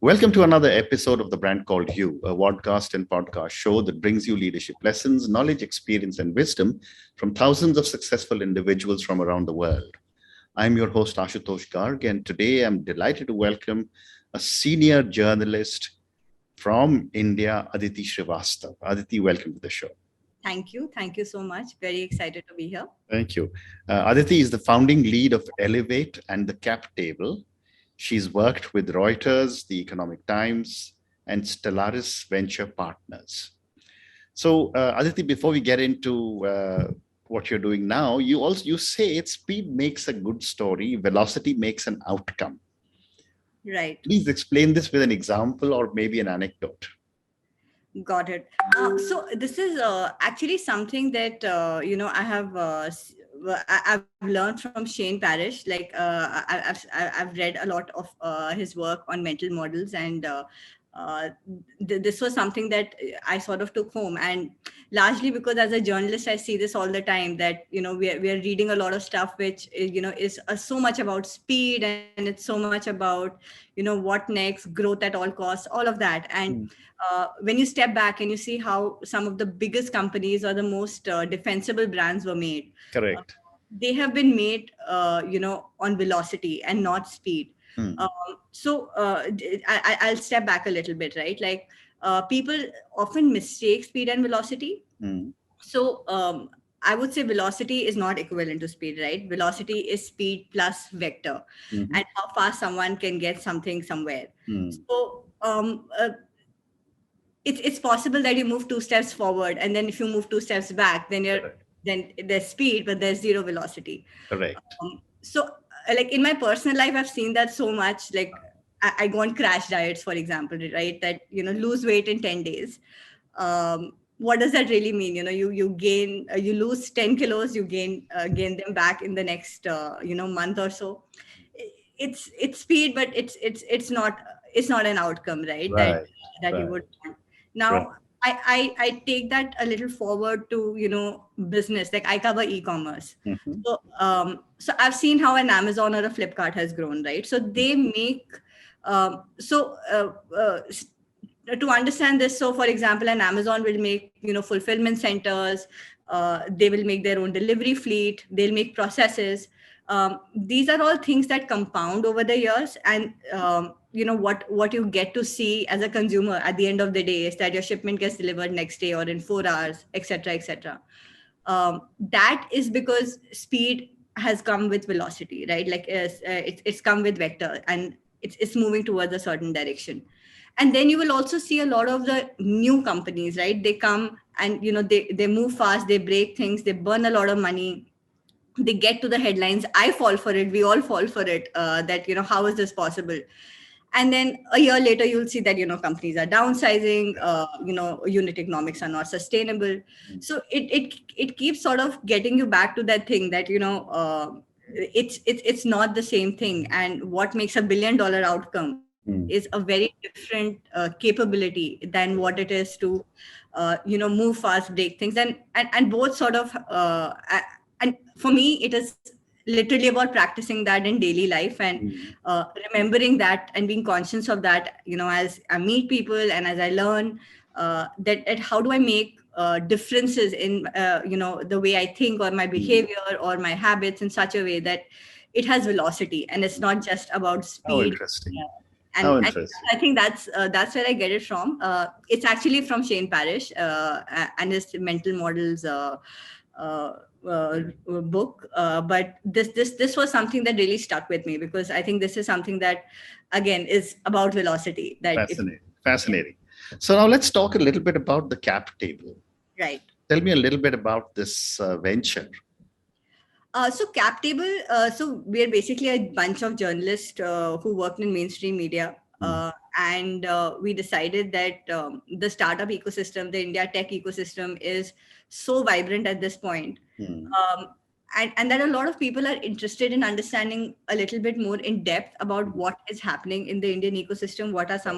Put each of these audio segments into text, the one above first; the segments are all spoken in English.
Welcome to another episode of The Brand Called You, a podcast and podcast show that brings you leadership lessons, knowledge, experience, and wisdom from thousands of successful individuals from around the world. I'm your host, Ashutosh Garg, and today I'm delighted to welcome a senior journalist from India, Aditi Shrivastava. Aditi, welcome to the show. Thank you. Thank you so much. Very excited to be here. Thank you. Aditi is the founding lead of Elevate and the CapTable. She's worked with Reuters, the Economic Times, and Stellaris Venture Partners. So, Aditi, before we get into what you're doing now, you say it, speed makes a good story, velocity makes an outcome. Right. Please explain this with an example or maybe an anecdote. Got it. So this is actually something that I've learned from Shane Parrish. Like I've read a lot of his work on mental models, and this was something that I sort of took home. And largely because as a journalist, I see this all the time, that we are reading a lot of stuff which is so much about speed, and it's so much about what next, growth at all costs, all of that. And when you step back and you see how some of the biggest companies or the most defensible brands were made, Correct. They have been made on velocity and not speed. I'll step back a little bit, right? Like people often mistake speed and velocity. So I would say velocity is not equivalent to speed, right? Velocity is speed plus vector, and how fast someone can get something somewhere. So it's possible that you move 2 steps forward, and then if you move 2 steps back, then there's speed, but there's zero velocity. Correct. So like in my personal life, I've seen that so much. Like I go on crash diets, for example, right? That lose weight in 10 days. What does that really mean? You lose 10 kilos, you gain them back in the next month or so. It's speed, but it's not an outcome, right? That you would want. Now I take that a little forward to business. Like I cover e-commerce. So I've seen how an Amazon or a Flipkart has grown, right? So they make to understand this, so for example, an Amazon will make fulfillment centers, they will make their own delivery fleet, they'll make processes. These are all things that compound over the years, and what you get to see as a consumer at the end of the day is that your shipment gets delivered next day or in 4 hours, etc. That is because speed has come with velocity, right? Like it's come with vector, and it's moving towards a certain direction. And then you will also see a lot of the new companies, right? They come and they move fast, they break things, they burn a lot of money, they get to the headlines. I fall for it, we all fall for it, that how is this possible? And then a year later you'll see that companies are downsizing, unit economics are not sustainable. So it keeps sort of getting you back to that thing that it's not the same thing. And what makes $1 billion outcome is a very different capability than what it is to move fast, break things, and both sort of and for me it is literally about practicing that in daily life, and remembering that and being conscious of that as I meet people and as I learn that how do I make differences in the way I think or my behavior or my habits in such a way that it has velocity and it's not just about speed. How interesting. And I think that's where I get it from. It's actually from Shane Parrish and his mental models book. But this was something that really stuck with me, because I think this is something that again is about velocity. That Fascinating. So now let's talk a little bit about the CapTable. Right. Tell me a little bit about this venture. So CapTable, so we're basically a bunch of journalists who worked in mainstream media. And we decided that the startup ecosystem, the India tech ecosystem, is so vibrant at this point. And that a lot of people are interested in understanding a little bit more in depth about what is happening in the Indian ecosystem.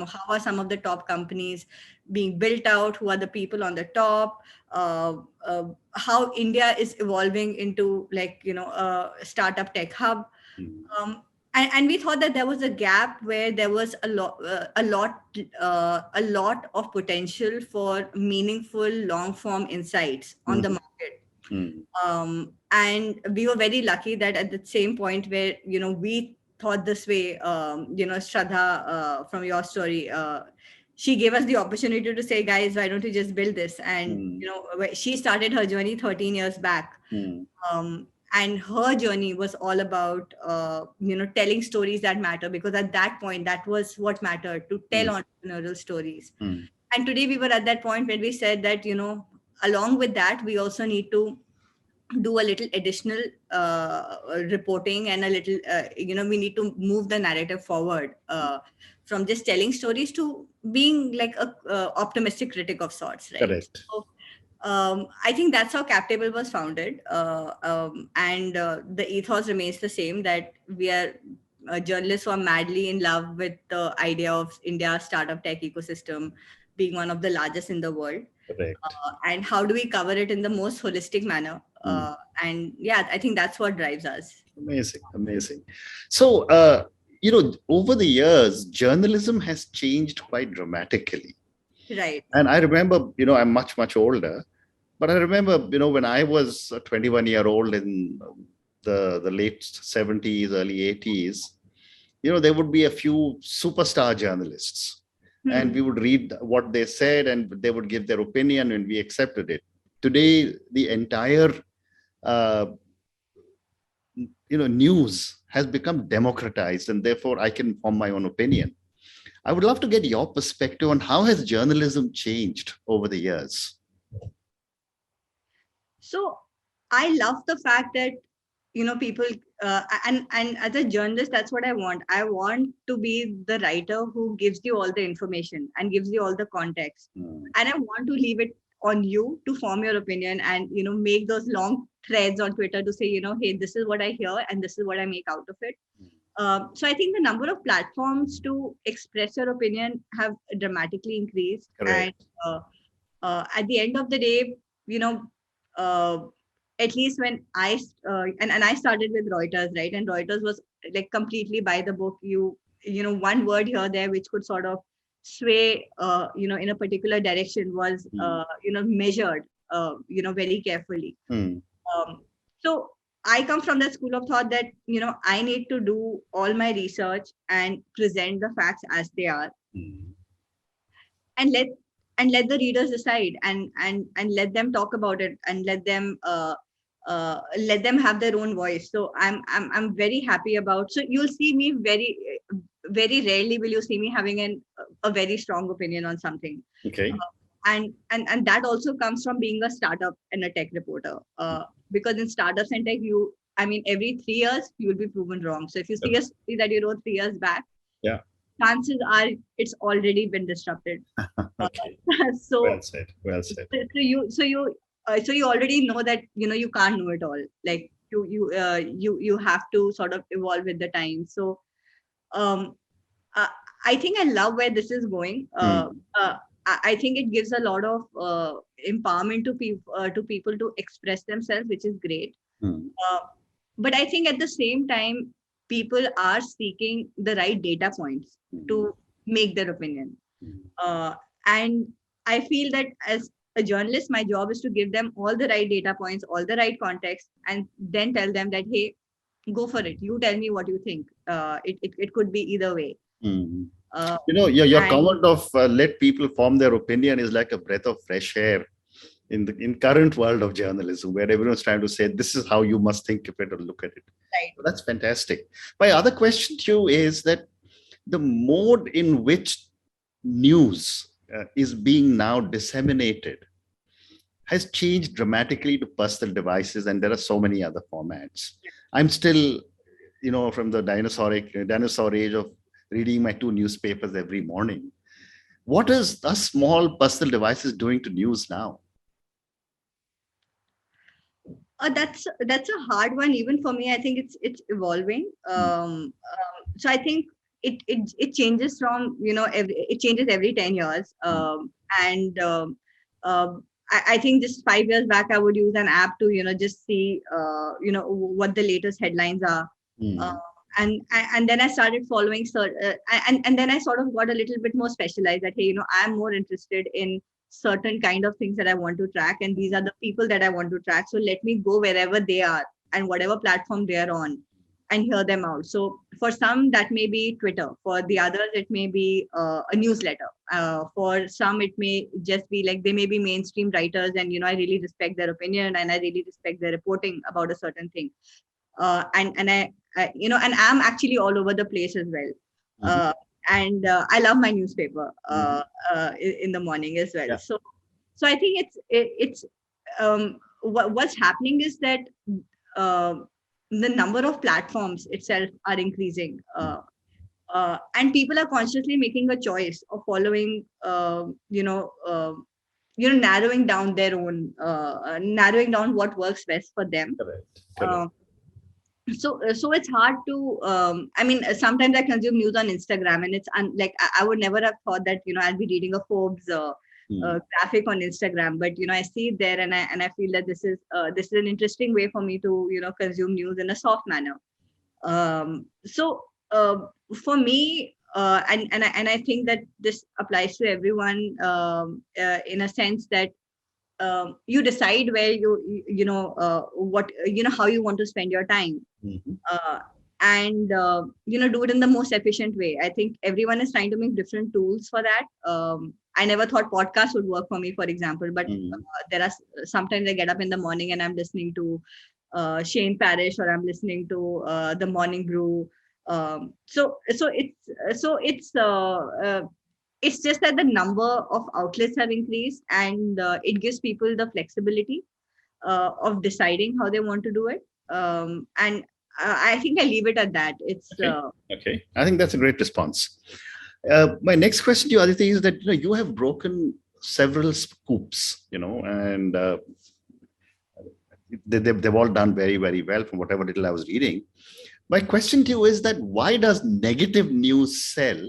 How are some of the top companies being built out? Who are the people on the top? How India is evolving into a startup tech hub. and we thought that there was a gap where there was a lot of potential for meaningful long form insights on the market. And we were very lucky that at the same point where we thought this way, Shraddha, from your story, she gave us the opportunity to say, guys, why don't you just build this? And she started her journey 13 years back. And her journey was all about telling stories that matter, because at that point that was what mattered, to tell entrepreneurial stories. And today we were at that point where we said that along with that we also need to do a little additional reporting, and a little we need to move the narrative forward, from just telling stories to being like a optimistic critic of sorts, right? Correct. So, I think that's how CapTable was founded, and the ethos remains the same, that we are journalists who are madly in love with the idea of India's startup tech ecosystem being one of the largest in the world. Correct. And how do we cover it in the most holistic manner? And yeah, I think that's what drives us. Amazing. So, over the years, journalism has changed quite dramatically. Right. And I remember, I'm much, much older, but I remember, when I was a 21-year-old in the late 70s, early 80s, there would be a few superstar journalists. And we would read what they said, and they would give their opinion, and we accepted it. Today, the entire news has become democratized, and therefore I can form my own opinion. I would love to get your perspective on how has journalism changed over the years. So I love the fact that people and as a journalist, that's what I want. I want to be the writer who gives you all the information and gives you all the context, and I want to leave it on you to form your opinion, and make those long threads on Twitter to say, hey, this is what I hear and this is what I make out of it. So I think the number of platforms to express your opinion have dramatically increased. Correct. And at the end of the day, at least when I and I started with Reuters, right? And Reuters was like completely by the book. One word here there which could sort of sway in a particular direction was measured very carefully. So I come from that school of thought that I need to do all my research and present the facts as they are, and let the readers decide, and let them talk about it, and let them have their own voice. So I'm very happy about. So you'll see me very rarely will you see me having a very strong opinion on something. Okay. And that also comes from being a startup and a tech reporter. Because in startups and tech, every 3 years you will be proven wrong. So if you see a story that you wrote 3 years back, yeah, chances are it's already been disrupted. Okay. So well said. So you already know that you can't know it all. Like you have to sort of evolve with the time. So I think I love where this is going. I think it gives a lot of empowerment to people to express themselves, which is great. But I think at the same time, people are seeking the right data points to make their opinion. And I feel that as a journalist, my job is to give them all the right data points, all the right context, and then tell them that, hey, go for it. You tell me what you think. It could be either way. Your comment of let people form their opinion is like a breath of fresh air in current world of journalism, where everyone's trying to say this is how you must think of it or look at it. Right. So that's fantastic. My other question to you is that the mode in which news is being now disseminated has changed dramatically to personal devices, and there are so many other formats. I'm still, from the dinosaur age of reading my 2 newspapers every morning. What is the small personal devices doing to news now? That's a hard one even for me. I think it's evolving. So I think it changes from it changes every 10 years. And I think just 5 years back I would use an app to just see what the latest headlines are. and then I started following and then I sort of got a little bit more specialized that, hey, I'm more interested in certain kind of things that I want to track, and these are the people that I want to track. So let me go wherever they are and whatever platform they are on and hear them out. So for some that may be Twitter, for the others it may be a newsletter, for some it may just be like they may be mainstream writers, and I really respect their opinion and I really respect their reporting about a certain thing. And and I'm actually all over the place as well. Mhm. And I love my newspaper Mhm. in the morning as well. Yeah. So I think it's what's happening is that uh, the number of platforms itself are increasing, and people are consciously making a choice of following, narrowing down their own, narrowing down what works best for them. Correct. Correct. Uh, so it's hard to I mean, sometimes I consume news on Instagram, and it's like I would never have thought that I'll be reading a Forbes Mm. graphic on Instagram, but I see it there, and I feel that this is an interesting way for me to consume news in a soft manner. So for me, and I think that this applies to everyone, in a sense that you decide where what how you want to spend your time, Mhm. uh, and do it in the most efficient way. I think everyone is trying to make different tools for that. I never thought podcast would work for me, for example, but Mhm. there are sometimes I get up in the morning and I'm listening to Shane Parrish, or I'm listening to the Morning Brew. It's just that the number of outlets have increased, and it gives people the flexibility of deciding how they want to do it. And I think I leave it at that. It's Okay. Okay. I think that's a great response. My next question to you, Aditi, is that you have broken several scoops, and they've all done very, very well from whatever little I was reading. My question to you is that why does negative news sell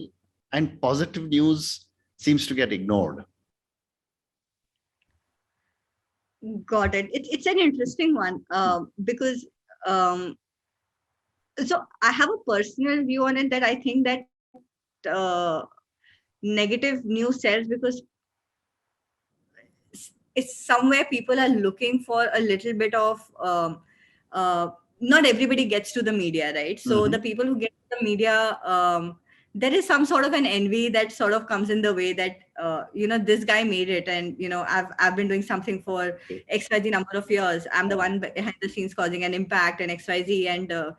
and positive news seems to get ignored? got it. It's an interesting one, because um, so I have a personal view on it, that I think that uh, negative news sells because it's somewhere people are looking for a little bit of uh, not everybody gets to the media, right? So the Mhm. people who get to the media, there is some sort of an envy that sort of comes in the way that this guy made it, and I've been doing something for Okay. XYZ number of years. I'm the Yeah. one behind the scenes causing an impact and XYZ, and uh,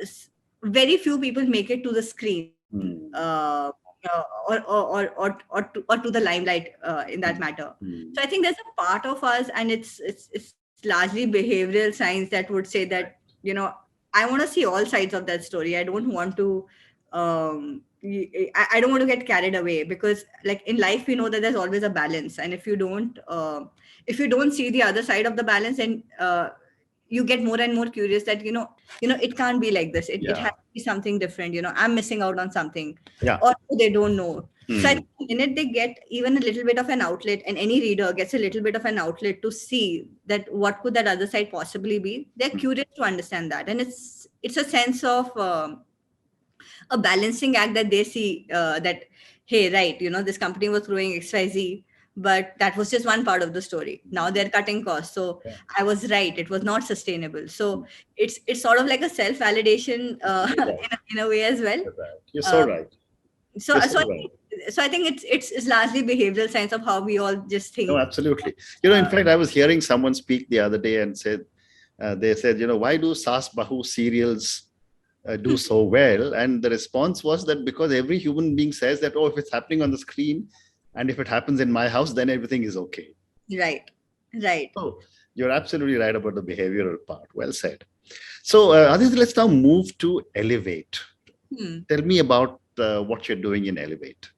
s- very few people make it to the screen, Mm. or to the limelight, in that Mm. matter. So Mm. I think there's a part of us, and it's largely behavioral science that would say that I want to see all sides of that story. I don't want to I don't want to get carried away, because like in life we know that there's always a balance, and if you don't see the other side of the balance, then you get more and more curious that it can't be like this. It Yeah. has to be something different. I'm missing out on something, Yeah. or they don't know. So I Mm. think the minute they get even a little bit of an outlet, and any reader gets a little bit of an outlet to see that what could that other side possibly be, they're Mm. curious to understand that. And it's a sense of a balancing act that they see, that, hey, right, this company was growing XYZ, but that was just one part of the story. Now they're cutting costs, so Yeah. I was right, it was not sustainable. So Mm. it's sort of like a self validation, You're right. in a way as well. You're right. You're so uh, right. so You're so so I right. think it's largely behavioral science of how we all just No, think. absolutely. In uh, fact, I was hearing someone speak the other day and said, they said, why do Saas Bahu serials do so well? And the response was that because every human being says that, oh, if it's happening on the screen and if it happens in my house, then everything is okay. right, right. So you're absolutely right about the behavioral part. Well said. So, Aditi, let's now move to Elevate. Hmm. Tell me about what you're doing in Elevate.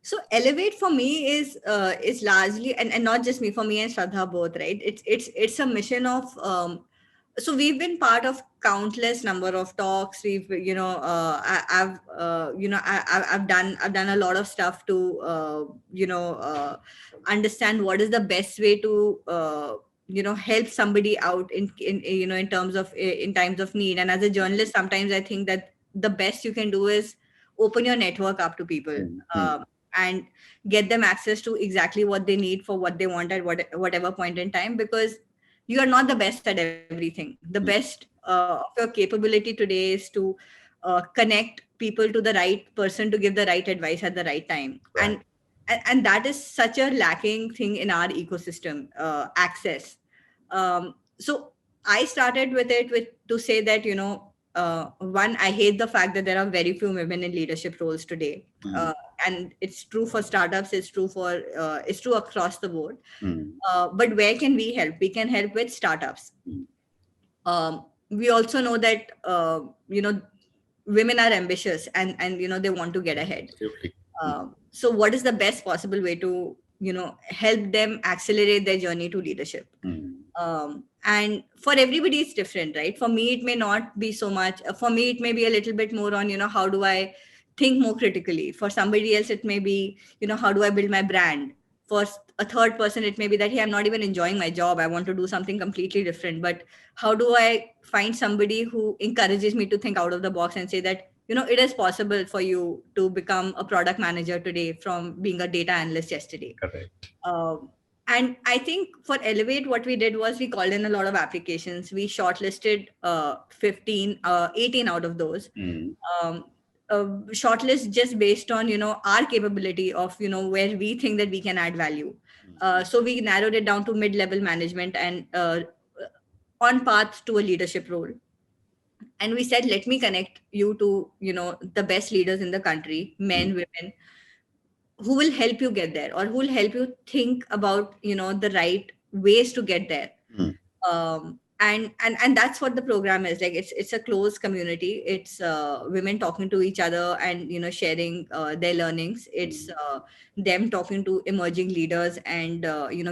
So Elevate for me is largely, and not just me, for me and Shraddha both, right? It's a mission of so we've been part of countless number of talks. We've I've I've done a lot of stuff to understand what is the best way to help somebody out in terms of in times of need. And as a journalist, sometimes I think that the best you can do is open your network up to people, and get them access to exactly what they need for what they want at whatever point in time, because you are not the best at everything. The best of your capability today is to connect people to the right person to give the right advice at the right time. Right. And that is such a lacking thing in our ecosystem, access. So I started with it with to say that, one, I hate the fact that there are very few women in leadership roles today. And it's true for startups, it's true across the board. But where can we help? We can help with startups. We also know that women are ambitious, and they want to get ahead. Absolutely. So what is the best possible way to help them accelerate their journey to leadership? And for everybody it's different, right? For me it may not be so much. For me it may be a little bit more on how do I think more critically. For somebody else it may be how do I build my brand. For a third person it may be that, hey, I'm not even enjoying my job, I want to do something completely different, but how do I find somebody who encourages me to think out of the box and say that it is possible for you to become a product manager today from being a data analyst yesterday. Correct. And I think for Elevate, what we did was we called in a lot of applications. We shortlisted 18 out of those. Shortlist just based on our capability of where we think that we can add value. So we narrowed it down to mid-level management and on path to a leadership role. And we said, let me connect you to the best leaders in the country, men, women, who will help you get there, or who will help you think about the right ways to get there. And that's what the program is like. It's a closed community. It's women talking to each other and sharing their learnings. It's them talking to emerging leaders and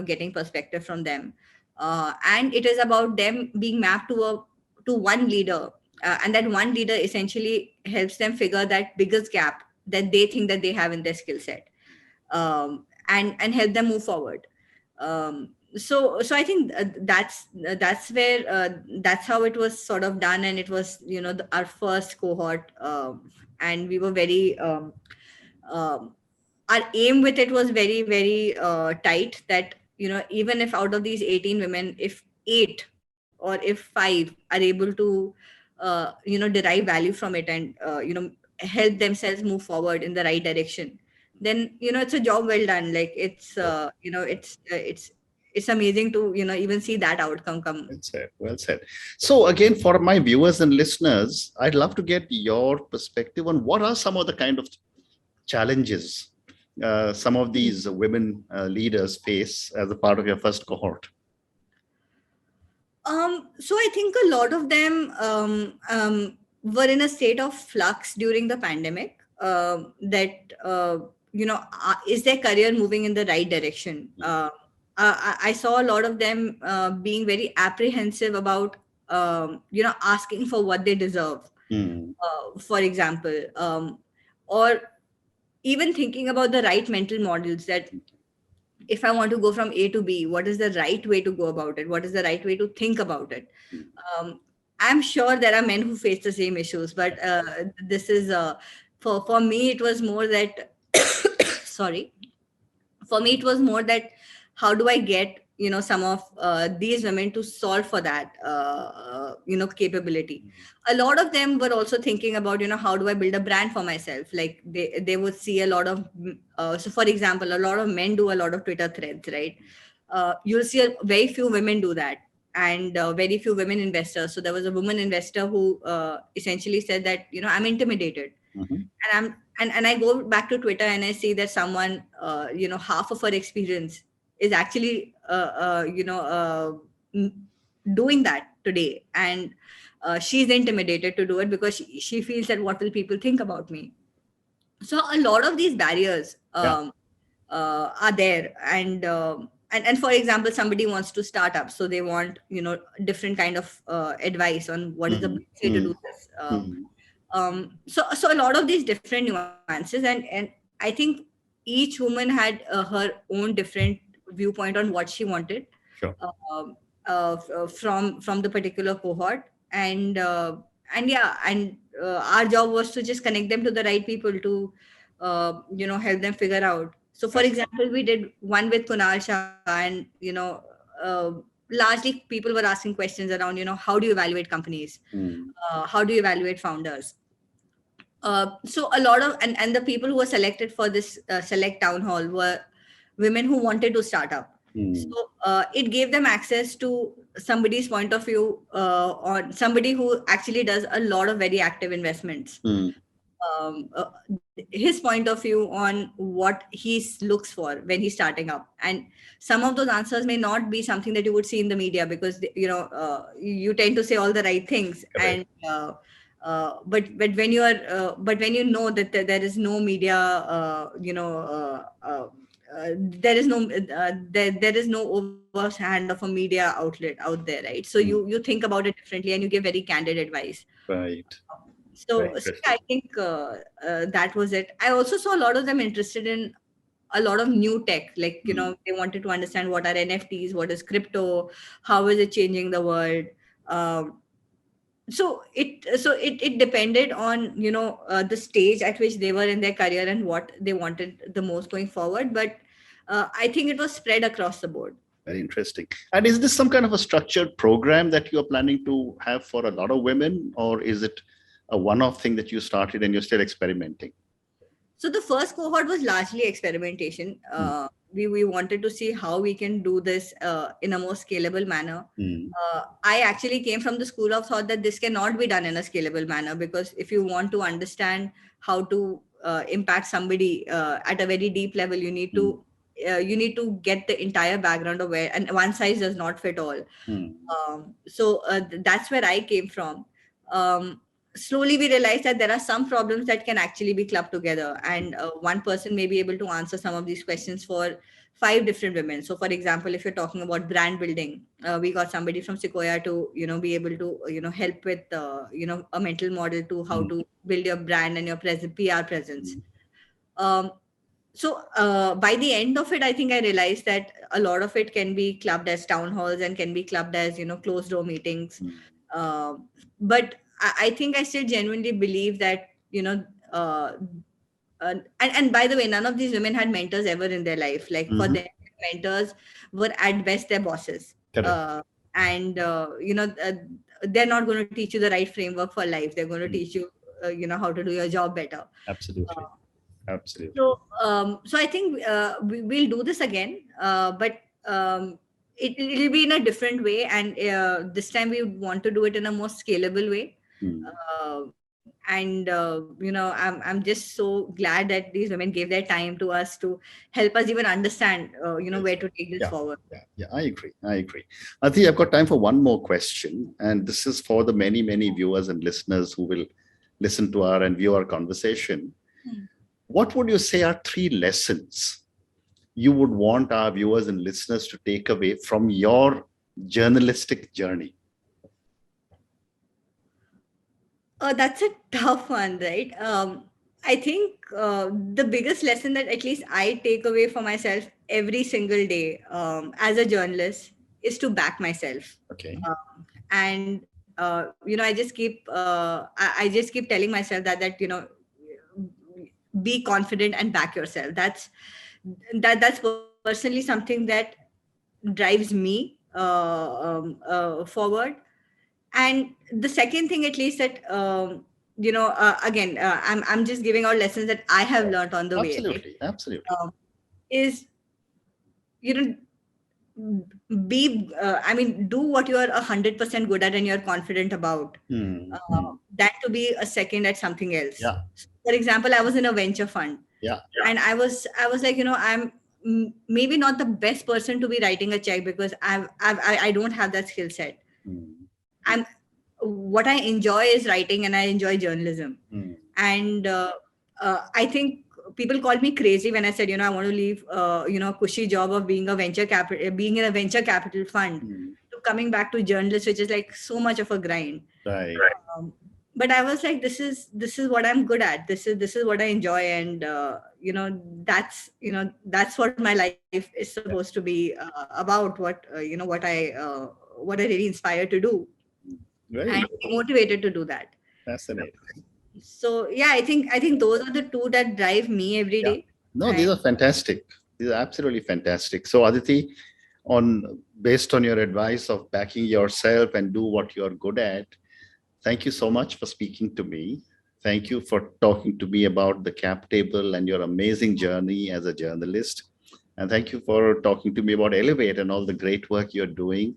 getting perspective from them. And it is about them being mapped to one leader, and that one leader essentially helps them figure that biggest gap that they think that they have in their skill set, and help them move forward. So I think that's where that's how it was sort of done. And it was our first cohort, and we were very our aim with it was very, very tight, that even if out of these 18 women, if 8 or if 5 are able to derive value from it, and help themselves move forward in the right direction, then it's a job well done. Like it's it's amazing to even see that outcome come. Well said. Well said. So again, for my viewers and listeners, I'd love to get your perspective on what are some of the kind of challenges some of these women leaders face as a part of your first cohort. So I think a lot of them were in a state of flux during the pandemic. That is their career moving in the right direction? I saw a lot of them being very apprehensive about asking for what they deserve. For example, or even thinking about the right mental models, that if I want to go from A to B, what is the right way to go about it? What is the right way to think about it? I'm sure there are men who face the same issues, but this is for me, it was more that sorry. For me, it was more that how do I get some of these women to solve for that capability. A lot of them were also thinking about how do I build a brand for myself. Like they would see a lot of so for example, a lot of men do a lot of Twitter threads, right? You'll see very few women do that, and very few women investors. So there was a woman investor who essentially said that I'm intimidated, and I go back to Twitter and I see that someone half of her experience is actually doing that today, and she's intimidated to do it because she feels that what will people think about me. So a lot of these barriers are there, and for example, somebody wants to start up, so they want different kind of advice on what is the best way to do this. So a lot of these different nuances, and I think each woman had her own different viewpoint on what she wanted. Sure. from the particular cohort, and yeah, and our job was to just connect them to the right people to help them figure out. So for Absolutely. example, we did one with Kunal Shah, and largely people were asking questions around, how do you evaluate companies, Mm. how do you evaluate founders. So a lot of, and the people who were selected for this select town hall were women who wanted to start up. So Mm. it gave them access to somebody's point of view, on somebody who actually does a lot of very active investments. Mm. His point of view on what he looks for when he's starting up, and some of those answers may not be something that you would see in the media, because you tend to say all the right things, Correct. and but when you are but when you know that there is no media, there is no there is no overhand of a media outlet out there, right? So you Mm. think about it differently, and you give very candid advice. Right. Very So yeah, I interesting. think that was it. I also saw a lot of them interested in a lot of new tech, like Mm. they wanted to understand what are NFTs, what is crypto, how is it changing the world. um, so it depended on the stage at which they were in their career and what they wanted the most going forward, but I think it was spread across the board. Very interesting. And is this some kind of a structured program that you're planning to have for a lot of women, or is it a one-off thing that you started and you're still experimenting? So the first cohort was largely experimentation. Mm. We wanted to see how we can do this in a more scalable manner. Mm. I actually came from the school of thought that this cannot be done in a scalable manner, because if you want to understand how to impact somebody at a very deep level, Mm. you need to get the entire background of where, and one size does not fit all. Mm. That's where I came from. Um, Slowly we realized that there are some problems that can actually be clubbed together, and one person may be able to answer some of these questions for five different women. So for example, if you're talking about brand building, we got somebody from Sequoia to be able to help with a mental model to how Mm. to build your brand and your PR presence. Mm. um, by the end of it, I think I realized that a lot of it can be clubbed as town halls and can be clubbed as closed door meetings. Mm. But I think I still genuinely believe that uh, and by the way, none of these women had mentors ever in their life. Like for Mhm. them, mentors were at best their bosses. Correct. And they're not going to teach you the right framework for life. They're going to Mm. teach you how to do your job better. Absolutely. uh, Absolutely. so I think we'll do this again, but it'll be in a different way, and this time we want to do it in a more scalable way. Mm. And I'm just so glad that these women gave their time to us to help us even understand Yes. where to take this Yeah. forward. Yeah. I agree. I agree. I think I've got time for one more question. And this is for the many, many viewers and listeners who will listen to our and view our conversation. Hmm. What would you say are three lessons you would want our viewers and listeners to take away from your journalistic journey? That's a tough one, right? I think the biggest lesson that at least I take away for myself every single day as a journalist is to back myself. Okay. And I just keep telling myself that be confident and back yourself. That's personally something that drives me forward. And the second thing, at least, that again, I'm just giving out lessons that I have learned on the way, right? Absolutely. Absolutely. Is you know I mean, do what you are 100% good at and you're confident about. Mm. uh, that to be a second at something else. Yeah. For example, I was in a venture fund, Yeah. and I was like, I'm maybe not the best person to be writing a check, because I don't have that skill set. Mm. I'm What I enjoy is writing, and I enjoy journalism. Mm. And I think people called me crazy when I said, I want to leave a cushy job of being in a venture capital fund, Mm. to coming back to journalist, which is like so much of a grind. Right. um, but I was like, this is what I'm good at. This is what I enjoy, and that's what my life is supposed to be about. What I what I really inspire to do, Very and good. motivated to do that. Fascinating. So yeah, I think those are the two that drive me every Yeah. day. No, these And are fantastic. These are absolutely fantastic. So, Aditi, based on your advice of backing yourself and do what you're good at, thank you so much for speaking to me. Thank you for talking to me about the CapTable and your amazing journey as a journalist. And thank you for talking to me about Elevate and all the great work you're doing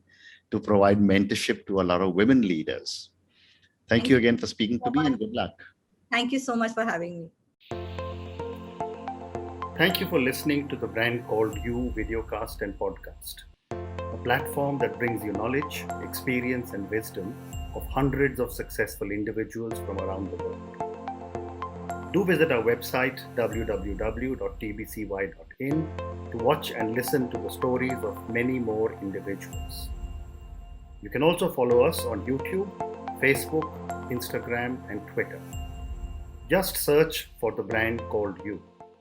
to provide mentorship to a lot of women leaders. Thank thank you you again for speaking so to me much. and good luck. Thank you so much for having me. Thank you for listening to the Brand Called You videocast and podcast, a platform that brings you knowledge, experience, and wisdom of hundreds of successful individuals from around the world. Do visit our website www.tbcy.in to watch and listen to the stories of many more individuals. You can also follow us on YouTube, Facebook, Instagram, and Twitter. Just search for the Brand Called You.